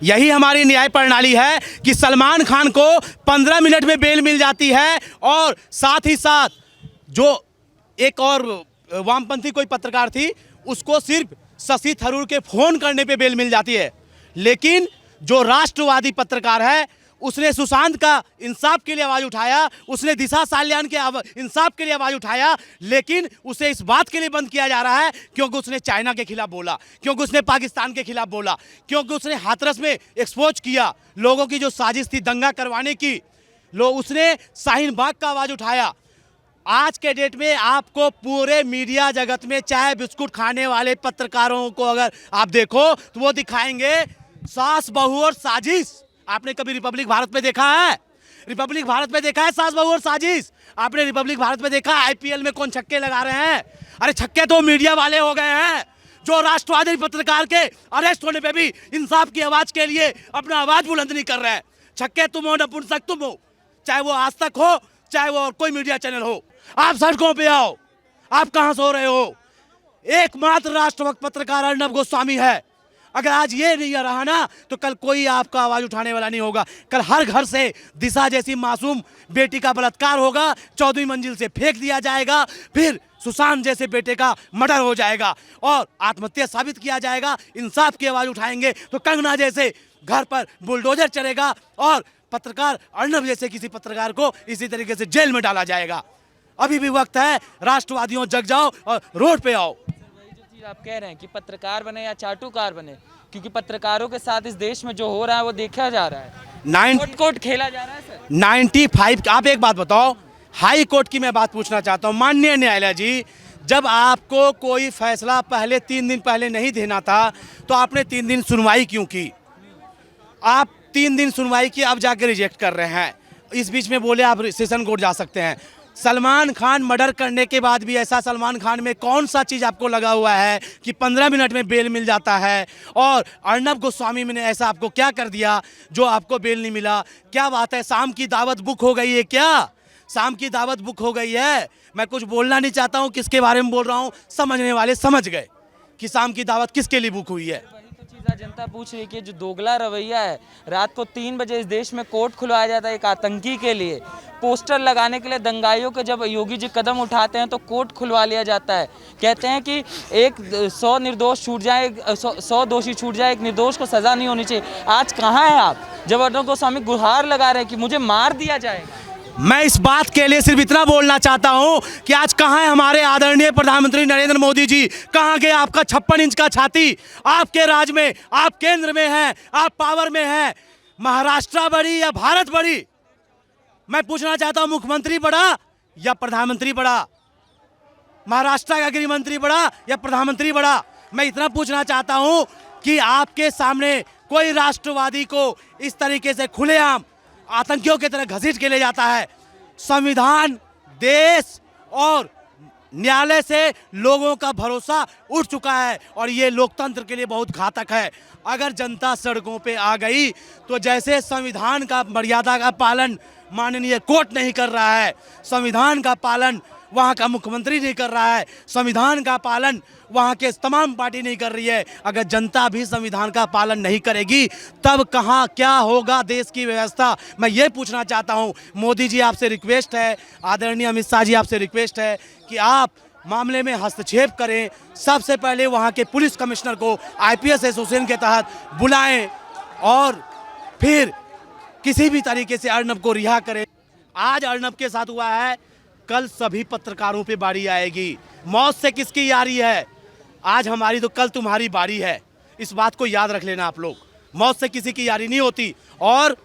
यही हमारी न्याय प्रणाली है कि सलमान खान को 15 मिनट में बेल मिल जाती है और साथ ही साथ जो एक और वामपंथी कोई पत्रकार थी उसको सिर्फ शशि थरूर के फोन करने पे बेल मिल जाती है। लेकिन जो राष्ट्रवादी पत्रकार है उसने सुशांत का इंसाफ के लिए आवाज़ उठाया, उसने दिशा साल्यान के इंसाफ के लिए आवाज़ उठाया, लेकिन उसे इस बात के लिए बंद किया जा रहा है क्योंकि उसने चाइना के खिलाफ बोला, क्योंकि उसने पाकिस्तान के खिलाफ बोला, क्योंकि उसने हाथरस में एक्सपोज किया लोगों की जो साजिश थी दंगा करवाने की। उसने शाहीन बाग का आवाज़ उठाया। आज के डेट में आपको पूरे मीडिया जगत में चाय बिस्कुट खाने वाले पत्रकारों को अगर आप देखो तो वो दिखाएंगे सास बहू और साजिश। आपने कभी रिपब्लिक भारत में देखा है? रिपब्लिक भारत में देखा है सास बहू और साजिश? आपने रिपब्लिक भारत में देखा आईपीएल में कौन छक्के लगा रहे हैं? अरे छक्के तो मीडिया वाले हो गए हैं जो राष्ट्रवादी पत्रकार के अरेस्ट होने पे भी इंसाफ की आवाज के लिए अपना आवाज बुलंद नहीं कर रहे हैं। छक्के तुम हो, नपुंसक तुम हो, चाहे वो आज तक हो चाहे वो और कोई मीडिया चैनल हो। आप सड़कों पे आओ, आप कहां सो रहे हो? एकमात्र राष्ट्रभक्त पत्रकार अर्नब गोस्वामी है। अगर आज ये नहीं रहा ना तो कल कोई आपका आवाज उठाने वाला नहीं होगा। कल हर घर से दिशा जैसी मासूम बेटी का बलात्कार होगा, 14वीं मंजिल से फेंक दिया जाएगा, फिर सुशांत जैसे बेटे का मर्डर हो जाएगा और आत्महत्या साबित किया जाएगा। इंसाफ की आवाज उठाएंगे तो कंगना जैसे घर पर बुलडोजर चलेगा और पत्रकार अर्नब जैसे किसी पत्रकार को इसी तरीके से जेल में डाला जाएगा। अभी भी वक्त है, राष्ट्रवादियों जग जाओ और रोड पे आओ। आप कह रहे हैं कि पत्रकार बने या चाटुकार बने, क्योंकि पत्रकारों के साथ इस देश में जो हो रहा है वो देखा जा रहा है, कोर्ट खेला जा रहा है सर। 95 आप एक बात बताओ, हाई कोर्ट की मैं बात पूछना चाहता हूँ। माननीय न्यायालय जी, जब आपको कोई फैसला पहले 3 दिन पहले नहीं देना था तो आपने 3 दिन सुनवाई क्यों की? आप 3 दिन सुनवाई की, अब जाके रिजेक्ट कर रहे हैं। इस बीच में बोले आप सेशन कोर्ट जा सकते हैं। सलमान खान मर्डर करने के बाद भी ऐसा सलमान खान में कौन सा चीज़ आपको लगा हुआ है कि 15 मिनट में बेल मिल जाता है? और अर्नब गोस्वामी ने ऐसा आपको क्या कर दिया जो आपको बेल नहीं मिला? क्या बात है, शाम की दावत बुक हो गई है क्या? शाम की दावत बुक हो गई है। मैं कुछ बोलना नहीं चाहता हूँ किसके बारे में बोल रहा हूँ, समझने वाले समझ गए कि शाम की दावत किसके लिए बुक हुई है। जनता पूछ रही है कि जो दोगला रवैया है, रात को 3 बजे इस देश में कोर्ट खुलवाया जाता है एक आतंकी के लिए, पोस्टर लगाने के लिए दंगाइयों के जब योगी जी कदम उठाते हैं तो कोर्ट खुलवा लिया जाता है। कहते हैं कि 100 निर्दोष छूट जाए, 100 दोषी छूट जाए, एक निर्दोष को सजा नहीं होनी चाहिए। आज कहाँ है आप जब अर्नब गोस्वामी गुहार लगा रहे हैं कि मुझे मार दिया जाएगा? मैं इस बात के लिए सिर्फ इतना बोलना चाहता हूं कि आज कहां है हमारे आदरणीय प्रधानमंत्री नरेंद्र मोदी जी? कहां गए आपका 56 इंच का छाती? आपके राज में, आप केंद्र में हैं, आप पावर में हैं। महाराष्ट्र बड़ी या भारत बड़ी? मैं पूछना चाहता हूं, मुख्यमंत्री बड़ा या प्रधानमंत्री बड़ा? महाराष्ट्र का गृह मंत्री बड़ा या प्रधानमंत्री बड़ा? मैं इतना पूछना चाहता हूं कि आपके सामने कोई राष्ट्रवादी को इस तरीके से खुलेआम आतंकियों की तरह घसीट के ले जाता है। संविधान, देश और न्यायालय से लोगों का भरोसा उठ चुका है और ये लोकतंत्र के लिए बहुत घातक है। अगर जनता सड़कों पे आ गई तो जैसे संविधान का मर्यादा का पालन माननीय कोर्ट नहीं कर रहा है, संविधान का पालन वहाँ का मुख्यमंत्री नहीं कर रहा है, संविधान का पालन वहाँ के तमाम पार्टी नहीं कर रही है, अगर जनता भी संविधान का पालन नहीं करेगी तब कहाँ क्या होगा देश की व्यवस्था? मैं ये पूछना चाहता हूँ। मोदी जी आपसे रिक्वेस्ट है, आदरणीय अमित शाह जी आपसे रिक्वेस्ट है कि आप मामले में हस्तक्षेप करें। सबसे पहले वहाँ के पुलिस कमिश्नर को IPS एसोसिएशन के तहत बुलाएं और फिर किसी भी तरीके से अर्नब को रिहा करें। आज अर्नब के साथ हुआ है, कल सभी पत्रकारों पे बारी आएगी। मौत से किसकी यारी है? आज हमारी तो कल तुम्हारी बारी है। इस बात को याद रख लेना आप लोग, मौत से किसी की यारी नहीं होती। और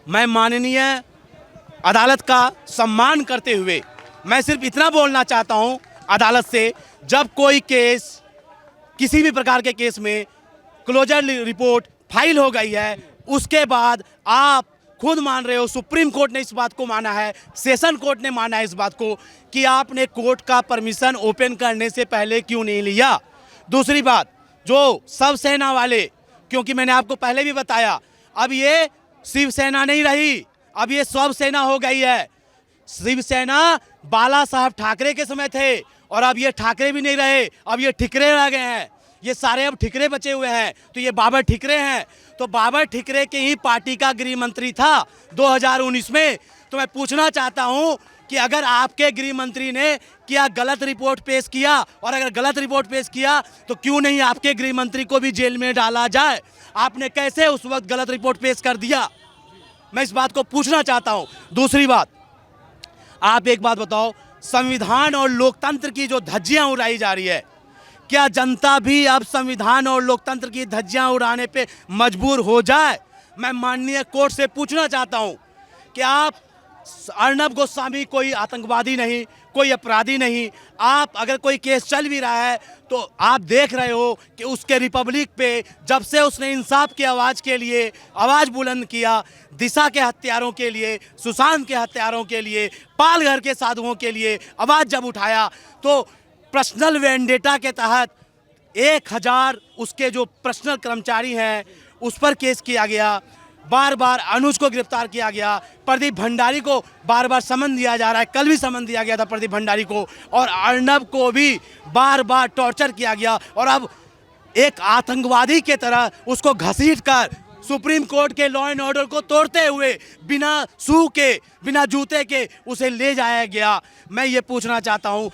मैं माननीय अदालत का सम्मान करते हुए मैं सिर्फ इतना बोलना चाहता हूं अदालत से, जब कोई केस, किसी भी प्रकार के केस में क्लोजर रिपोर्ट फाइल हो गई है, उसके बाद आप खुद मान रहे हो, सुप्रीम कोर्ट ने इस बात को माना है, सेशन कोर्ट ने माना है इस बात को कि आपने कोर्ट का परमिशन ओपन करने से पहले क्यों नहीं लिया। दूसरी बात, जो शिवसेना वाले, क्योंकि मैंने आपको पहले भी बताया, अब ये शिवसेना नहीं रही, अब ये शिवसेना हो गई है। शिवसेना बाला साहब ठाकरे के समय थे और अब ये ठाकरे भी नहीं रहे, अब ये ठिकरे रह गए हैं। ये सारे अब ठिकरे बचे हुए हैं, तो ये बाबर ठिकरे हैं। तो बाबर ठिकरे के ही पार्टी का गृह मंत्री था 2019 में। तो मैं पूछना चाहता हूं कि अगर आपके गृह मंत्री ने क्या गलत रिपोर्ट पेश किया, और अगर गलत रिपोर्ट पेश किया तो क्यों नहीं आपके गृह मंत्री को भी जेल में डाला जाए? आपने कैसे उस वक्त गलत रिपोर्ट पेश कर दिया? मैं इस बात को पूछना चाहता हूं। दूसरी बात, आप एक बात बताओ, संविधान और लोकतंत्र की जो धज्जियां उड़ाई जा रही है, क्या जनता भी अब संविधान और लोकतंत्र की धज्जियां उड़ाने पे मजबूर हो जाए? मैं माननीय कोर्ट से पूछना चाहता हूं कि आप, अर्नब गोस्वामी कोई आतंकवादी नहीं, कोई अपराधी नहीं। आप अगर कोई केस चल भी रहा है तो आप देख रहे हो कि उसके रिपब्लिक पे जब से उसने इंसाफ की आवाज़ के लिए आवाज़ बुलंद किया, दिशा के हत्यारों के लिए, सुशांत के हत्यारों के लिए, पालघर के साधुओं के लिए आवाज़ जब उठाया, तो पर्सनल वेंडेटा के तहत 1000 उसके जो पर्सनल कर्मचारी हैं उस पर केस किया गया। बार बार अनुज को गिरफ्तार किया गया, प्रदीप भंडारी को बार बार समन दिया जा रहा है, कल भी समन दिया गया था प्रदीप भंडारी को, और अर्नब को भी बार बार टॉर्चर किया गया। और अब एक आतंकवादी के तरह उसको घसीट कर सुप्रीम कोर्ट के लॉ एंड ऑर्डर को तोड़ते हुए बिना शू के, बिना जूते के उसे ले जाया गया। मैं ये पूछना चाहता हूँ,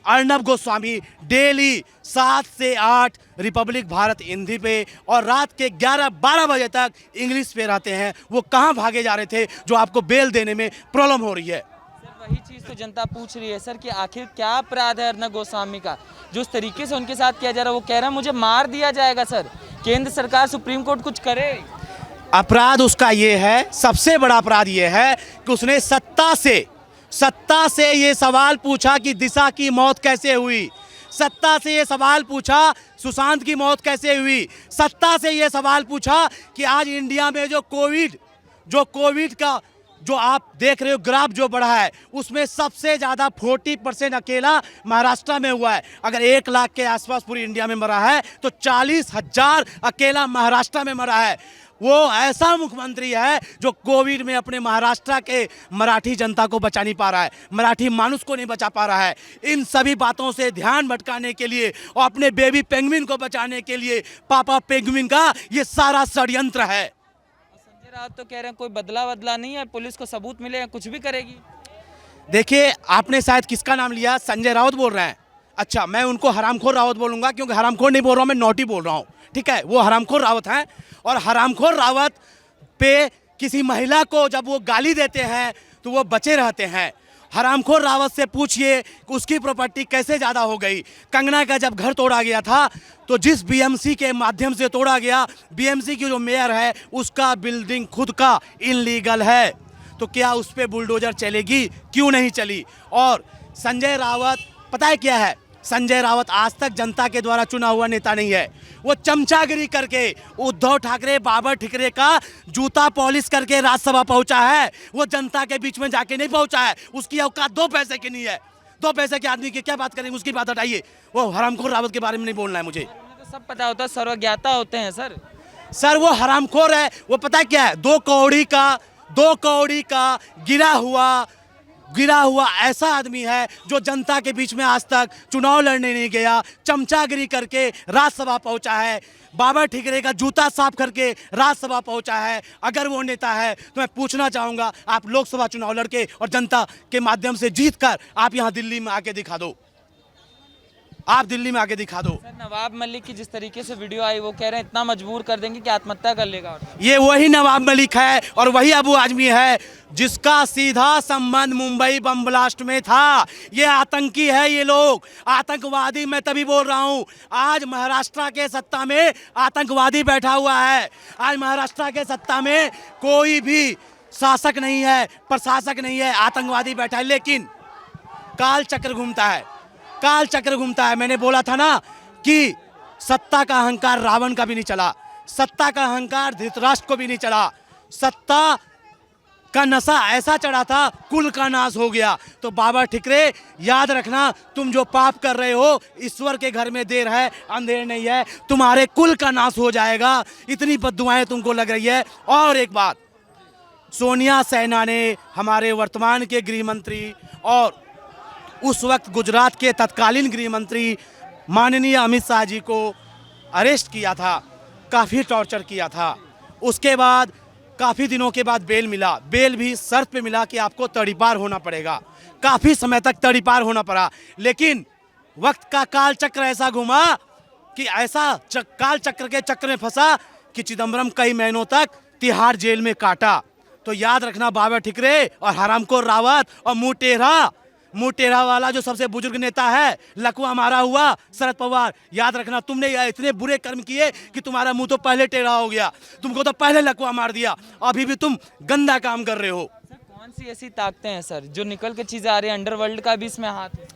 अर्नब गोस्वामी डेली 7 से 8 रिपब्लिक भारत हिंदी पे और रात के 11-12 बजे तक इंग्लिश पे रहते हैं, वो कहाँ भागे जा रहे थे जो आपको बेल देने में प्रॉब्लम हो रही है? सर वही चीज़ तो जनता पूछ रही है सर कि आखिर क्या अपराध है अर्नब गोस्वामी का, जो उस तरीके से उनके साथ किया जा रहा है। वो कह रहे हैं मुझे मार दिया जाएगा। सर केंद्र सरकार, सुप्रीम कोर्ट कुछ करे। अपराध उसका ये है, सबसे बड़ा अपराध ये है कि उसने सत्ता से ये सवाल पूछा कि दिशा की मौत कैसे हुई, सत्ता से ये सवाल पूछा सुशांत की मौत कैसे हुई, सत्ता से ये सवाल पूछा कि आज इंडिया में जो कोविड का जो आप देख रहे हो ग्राफ जो बढ़ा है, उसमें सबसे ज़्यादा 40% अकेला महाराष्ट्र में हुआ है। अगर 1 लाख के आसपास पूरी इंडिया में मरा है तो 40,000 अकेला महाराष्ट्र में मरा है। वो ऐसा मुख्यमंत्री है जो कोविड में अपने महाराष्ट्र के मराठी जनता को बचा नहीं पा रहा है, मराठी मानुस को नहीं बचा पा रहा है। इन सभी बातों से ध्यान भटकाने के लिए और अपने बेबी पेंगुइन को बचाने के लिए पापा पेंगुइन का ये सारा षड्यंत्र है। संजय राउत तो कह रहे हैं कोई बदला नहीं है, पुलिस को सबूत मिले कुछ भी करेगी। देखिए, आपने शायद किसका नाम लिया? संजय राउत बोल रहे हैं। अच्छा, मैं उनको हरामखोर रावत बोलूँगा, क्योंकि हरामखोर नहीं बोल रहा हूँ, मैं नौटी बोल रहा हूँ, ठीक है? वो हरामखोर रावत हैं, और हरामखोर रावत पे किसी महिला को जब वो गाली देते हैं तो वो बचे रहते हैं। हरामखोर रावत से पूछिए कि उसकी प्रॉपर्टी कैसे ज़्यादा हो गई। कंगना का जब घर तोड़ा गया था तो जिस बीएमसी के माध्यम से तोड़ा गया, बीएमसी की जो मेयर है उसका बिल्डिंग खुद का इनलीगल है, तो क्या उस पर बुलडोजर चलेगी? क्यों नहीं चली? और संजय रावत, पता है क्या है? संजय रावत आज तक जनता के द्वारा चुना हुआ नेता नहीं है। वो चमचागिरी करके उद्धव ठाकरे, बाबर ठिकरे का जूता पॉलिश करके राज्यसभा पहुंचा है। वो जनता के बीच में जाके नहीं पहुंचा है। उसकी औकात 2 पैसे की नहीं है। 2 पैसे के आदमी की क्या बात करेंगे, उसकी बात हटाइए। वो हरामखोर रावत के बारे में नहीं बोलना है मुझे। तो सब पता होता है, सर्वज्ञाता होते हैं सर वो हरामखोर है। वो पता है क्या है? 2 कौड़ी का गिरा हुआ ऐसा आदमी है जो जनता के बीच में आज तक चुनाव लड़ने नहीं गया, चमचागिरी करके राज्यसभा पहुंचा है, बाबर ठिकरे का जूता साफ करके राज्यसभा पहुंचा है। अगर वो नेता है तो मैं पूछना चाहूँगा, आप लोकसभा चुनाव लड़के और जनता के माध्यम से जीत कर आप यहाँ दिल्ली में आके दिखा दो, आप दिल्ली में आके दिखा दो। सर नवाब मलिक की जिस तरीके से वीडियो आई, वो कह रहे हैं इतना मजबूर कर देंगे कि आत्महत्या कर लेगा। ये वही नवाब मलिक है और वही अबू आजमी है जिसका सीधा संबंध मुंबई बम ब्लास्ट में था। ये आतंकी है, ये लोग आतंकवादी। मैं तभी बोल रहा हूँ, आज महाराष्ट्र के सत्ता में आतंकवादी बैठा हुआ है। आज महाराष्ट्र के सत्ता में कोई भी शासक नहीं है, प्रशासक नहीं है, आतंकवादी बैठा है। लेकिन काल चक्र घूमता है। मैंने बोला था ना कि सत्ता का अहंकार रावण का भी नहीं चला, सत्ता का अहंकार धृतराष्ट्र को भी नहीं चला। सत्ता का नशा ऐसा चढ़ा था, कुल का नाश हो गया। तो बाबर ठिकरे, याद रखना, तुम जो पाप कर रहे हो, ईश्वर के घर में देर है अंधेर नहीं है, तुम्हारे कुल का नाश हो जाएगा। इतनी बद्दुआएं तुमको लग रही है। और एक बात, सोनिया सेना ने हमारे वर्तमान के गृह मंत्री और उस वक्त गुजरात के तत्कालीन गृह मंत्री माननीय अमित शाह जी को अरेस्ट किया था, काफ़ी टॉर्चर किया था। उसके बाद काफ़ी दिनों के बाद बेल मिला। बेल भी शर्त पे मिला कि आपको तड़ीपार होना पड़ेगा। काफ़ी समय तक तड़ीपार होना पड़ा, लेकिन वक्त का काल चक्र ऐसा घुमा कि ऐसा काल चक्र के चक्र में फंसा कि चिदम्बरम कई महीनों तक तिहाड़ जेल में काटा। तो याद रखना बाबा ठिकरे और हरामखोर रावत और मुंह टेढ़ा वाला जो सबसे बुजुर्ग नेता है, लकवा मारा हुआ शरद पवार, याद रखना तुमने इतने बुरे कर्म किए कि तुम्हारा मुंह तो पहले टेढ़ा हो गया, तुमको तो पहले लकवा मार दिया, अभी भी तुम गंदा काम कर रहे हो। सर कौन सी ऐसी ताकतें हैं सर जो निकल के चीज़ें आ रही हैं, अंडरवर्ल्ड का भी इसमें हाथ है?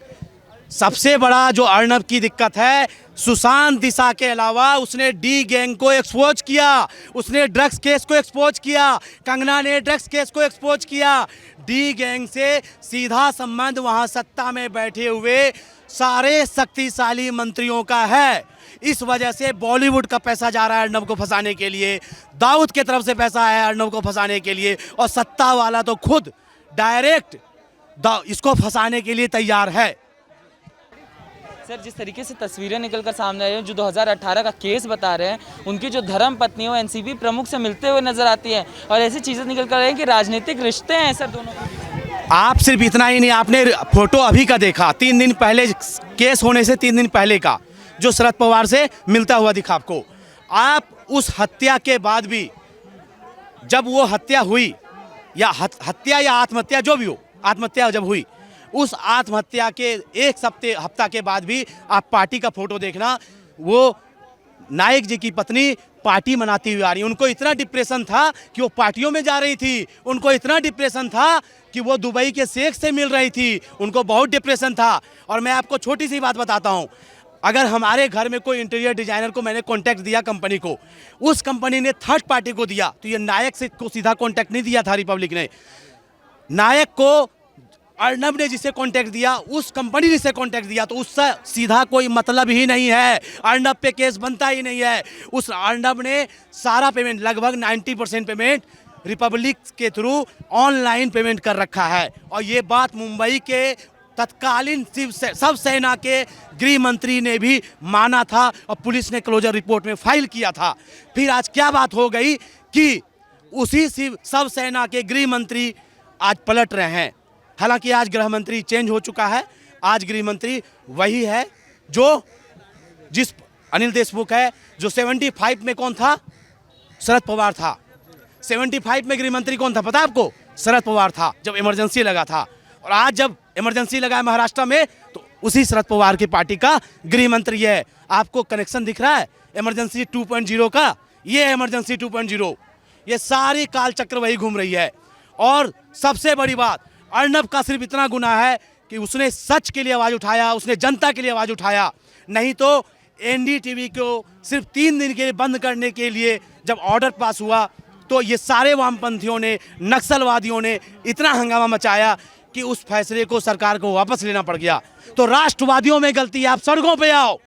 सबसे बड़ा जो अर्नब की दिक्कत है, सुशांत दिशा के अलावा उसने डी गैंग को एक्सपोज किया, उसने ड्रग्स केस को एक्सपोज किया, कंगना ने ड्रग्स केस को एक्सपोज किया। डी गैंग से सीधा संबंध वहां सत्ता में बैठे हुए सारे शक्तिशाली मंत्रियों का है। इस वजह से बॉलीवुड का पैसा जा रहा है अर्नब को फंसाने के लिए, दाऊद की तरफ से पैसा है अर्नब को फंसाने के लिए, और सत्ता वाला तो खुद डायरेक्ट इसको फंसाने के लिए तैयार है। सर जिस तरीके से तस्वीरें निकलकर सामने आई हैं, जो 2018 का केस बता रहे हैं, उनकी जो धर्म पत्नी वो एनसीपी प्रमुख से मिलते हुए नजर आती हैं, और ऐसी चीज़ें निकल कर रही हैं कि राजनीतिक रिश्ते हैं सर दोनों के। आप सिर्फ इतना ही नहीं, आपने फोटो अभी का देखा, 3 दिन पहले, केस होने से 3 दिन पहले का, जो शरद पवार से मिलता हुआ दिखा आपको। आप उस हत्या के बाद भी, जब वो हत्या हुई या हत्या या आत्महत्या जो भी हो, आत्महत्या जब हुई, उस आत्महत्या के एक हफ्ता के बाद भी आप पार्टी का फोटो देखना, वो नायक जी की पत्नी पार्टी मनाती हुई आ रही। उनको इतना डिप्रेशन था कि वो पार्टियों में जा रही थी, उनको इतना डिप्रेशन था कि वो दुबई के शेख से मिल रही थी, उनको बहुत डिप्रेशन था। और मैं आपको छोटी सी बात बताता हूँ, अगर हमारे घर में कोई इंटीरियर डिजाइनर को मैंने कॉन्टैक्ट दिया कंपनी को, उस कंपनी ने थर्ड पार्टी को दिया, तो ये नायक से को सीधा कॉन्टैक्ट नहीं दिया था रिपब्लिक ने, नायक को अर्नब ने जिसे कांटेक्ट दिया, उस कंपनी ने जिसे कांटेक्ट दिया, तो उससे सीधा कोई मतलब ही नहीं है, अर्नब पे केस बनता ही नहीं है। उस अर्नब ने सारा पेमेंट, लगभग 90% पेमेंट रिपब्लिक के थ्रू ऑनलाइन पेमेंट कर रखा है। और ये बात मुंबई के तत्कालीन सब सेना के गृह मंत्री ने भी माना था और पुलिस ने क्लोजर रिपोर्ट में फाइल किया था। फिर आज क्या बात हो गई कि उसी सब सेना के गृह मंत्री आज पलट रहे हैं। हालांकि आज गृह मंत्री चेंज हो चुका है, आज गृह मंत्री वही है जो जिस अनिल देशमुख है, जो 75 में कौन था, शरद पवार था। 75 में गृह मंत्री कौन था पता है आपको, शरद पवार था, जब इमरजेंसी लगा था। और आज जब इमरजेंसी लगा है महाराष्ट्र में, तो उसी शरद पवार की पार्टी का गृह मंत्री है। आपको कनेक्शन दिख रहा है इमरजेंसी 2.0 का, ये है इमरजेंसी 2.0। ये सारी काल चक्र वही घूम रही है। और सबसे बड़ी बात, अर्नब का सिर्फ इतना गुनाह है कि उसने सच के लिए आवाज़ उठाया, उसने जनता के लिए आवाज़ उठाया। नहीं तो एनडीटीवी को सिर्फ 3 दिन के लिए बंद करने के लिए जब ऑर्डर पास हुआ, तो ये सारे वामपंथियों ने, नक्सलवादियों ने इतना हंगामा मचाया कि उस फैसले को सरकार को वापस लेना पड़ गया। तो राष्ट्रवादियों में गलती है, आप सड़कों पे आओ।